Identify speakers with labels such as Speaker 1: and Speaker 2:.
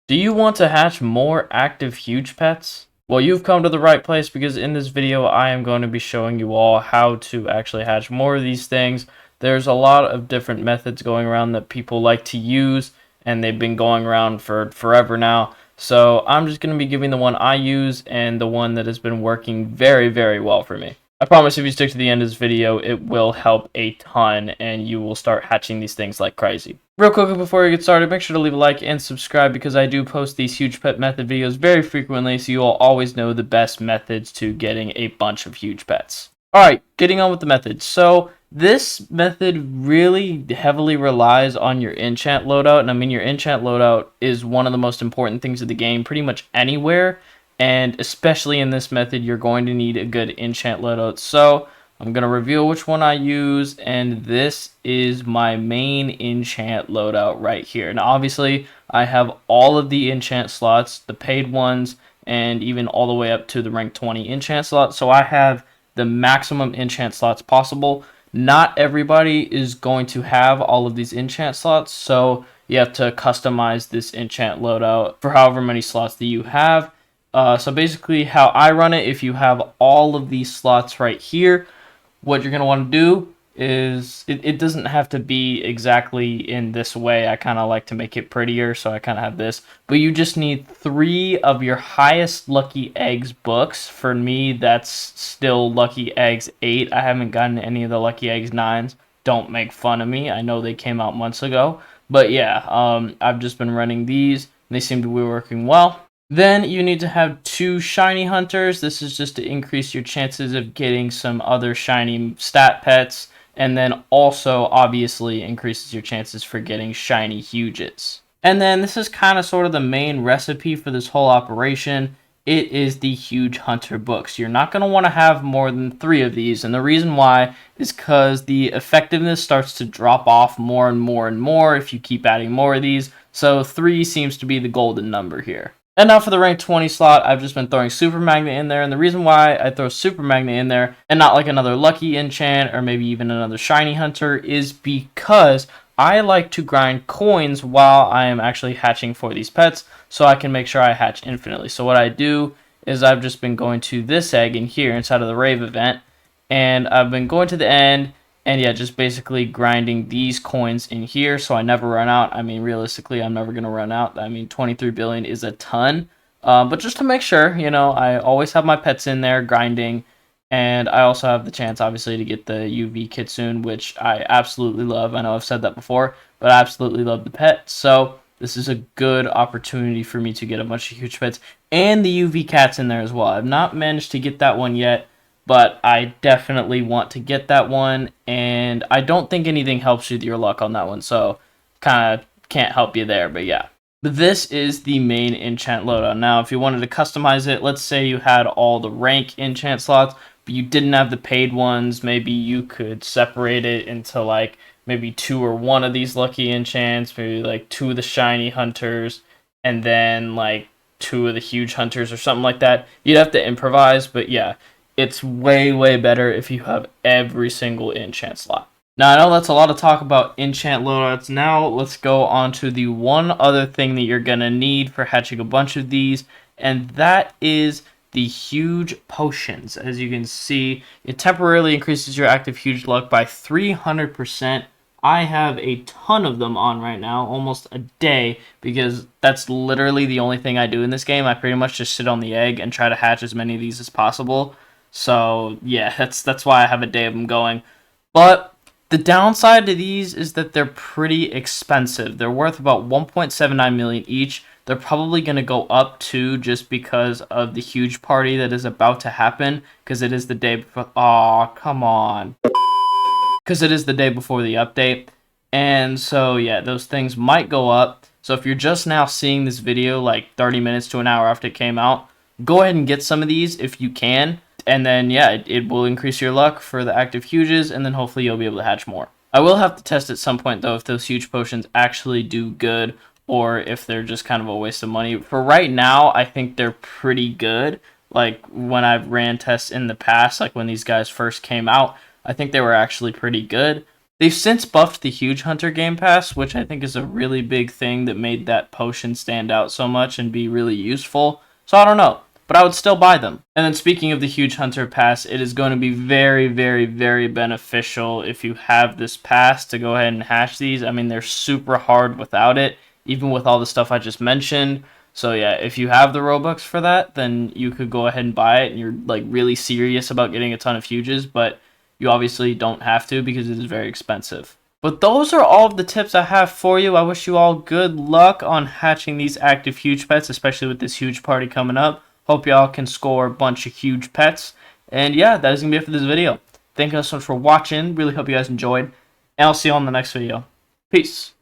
Speaker 1: Do you want to hatch more active huge pets? Well, you've come to the right place because in this video I am going to be showing you all how to actually hatch more of these things. There's a lot of different methods going around that people like to use, and they've been going around for forever now. So I'm just going to be giving the one I use and the one that has been working very, very well for me. I promise if you stick to the end of this video, it will help a ton and you will start hatching these things like crazy. Real quickly before we get started, make sure to leave a like and subscribe because I do post these huge pet method videos very frequently, so you'll always know the best methods to getting a bunch of huge pets. Alright, getting on with the methods. So this method really heavily relies on your enchant loadout, and I mean your enchant loadout is one of the most important things of the game pretty much anywhere, and especially in this method you're going to need a good enchant loadout. So I'm going to reveal which one I use, and this is my main enchant loadout right here. Now obviously I have all of the enchant slots, the paid ones, and even all the way up to the rank 20 enchant slot, so I have the maximum enchant slots possible. Not everybody is going to have all of these enchant slots, so you have to customize this enchant loadout for however many slots that you have. So basically how I run it, if you have all of these slots right here, what you're going to want to do is, it doesn't have to be exactly in this way. I kind of like to make it prettier, so I kind of have this. But you just need 3 of your highest lucky eggs books. For me, that's still lucky eggs 8. I haven't gotten any of the lucky eggs 9s. Don't make fun of me. I know they came out months ago. But yeah, I've just been running these, and they seem to be working well. Then you need to have 2 shiny hunters. This is just to increase your chances of getting some other shiny stat pets, and then also obviously increases your chances for getting shiny huges. And then this is kind of sort of the main recipe for this whole operation. It is the huge hunter books. You're not going to want to have more than 3 of these, and the reason why is because the effectiveness starts to drop off more and more and more if you keep adding more of these. So 3 seems to be the golden number here. And now for the rank 20 slot, I've just been throwing Super Magnet in there, and the reason why I throw Super Magnet in there and not like another Lucky Enchant or maybe even another Shiny Hunter is because I like to grind coins while I am actually hatching for these pets, so I can make sure I hatch infinitely. So what I do is I've just been going to this egg in here inside of the Rave event, and I've been going to the end, and yeah, just basically grinding these coins in here so I never run out. I mean, realistically, I'm never going to run out. I mean, 23 billion is a ton. But just to make sure, you know, I always have my pets in there grinding. And I also have the chance, obviously, to get the UV Kitsune, which I absolutely love. I know I've said that before, but I absolutely love the pet. So this is a good opportunity for me to get a bunch of huge pets. And the UV Cat's in there as well. I've not managed to get that one yet, but I definitely want to get that one, and I don't think anything helps with your luck on that one, so kind of can't help you there, but yeah. But this is the main enchant loadout. Now, if you wanted to customize it, let's say you had all the rank enchant slots, but you didn't have the paid ones, maybe you could separate it into like maybe 2 or 1 of these lucky enchants, maybe like 2 of the shiny hunters, and then like 2 of the huge hunters or something like that. You'd have to improvise, but yeah, it's way, way better if you have every single enchant slot. Now, I know that's a lot of talk about enchant loadouts. Now, let's go on to the one other thing that you're going to need for hatching a bunch of these, and that is the huge potions. As you can see, it temporarily increases your active huge luck by 300%. I have a ton of them on right now, almost a day, because that's literally the only thing I do in this game. I pretty much just sit on the egg and try to hatch as many of these as possible. So yeah, that's why I have a day of them going. But the downside to these is that they're pretty expensive. They're worth about 1.79 million each. They're probably going to go up too, just because of the huge party that is about to happen, because it is the day before. Aw, come on. Because it is the day before the update. And so yeah, those things might go up. So if you're just now seeing this video like 30 minutes to an hour after it came out, go ahead and get some of these if you can. And then, yeah, it will increase your luck for the active huges, and then hopefully you'll be able to hatch more. I will have to test at some point, though, if those huge potions actually do good, or if they're just kind of a waste of money. For right now, I think they're pretty good. Like, when I've ran tests in the past, like when these guys first came out, I think they were actually pretty good. They've since buffed the Huge Hunter Game Pass, which I think is a really big thing that made that potion stand out so much and be really useful. So I don't know, but I would still buy them. And then speaking of the Huge Hunter Pass, it is going to be very, very, very beneficial if you have this pass to go ahead and hash these. I mean, they're super hard without it, even with all the stuff I just mentioned. So yeah, if you have the Robux for that, then you could go ahead and buy it and you're like really serious about getting a ton of huges, but you obviously don't have to because it is very expensive. But those are all of the tips I have for you. I wish you all good luck on hatching these active huge pets, especially with this huge party coming up. Hope y'all can score a bunch of huge pets. And yeah, that is going to be it for this video. Thank you guys so much for watching. Really hope you guys enjoyed. And I'll see you on the next video. Peace.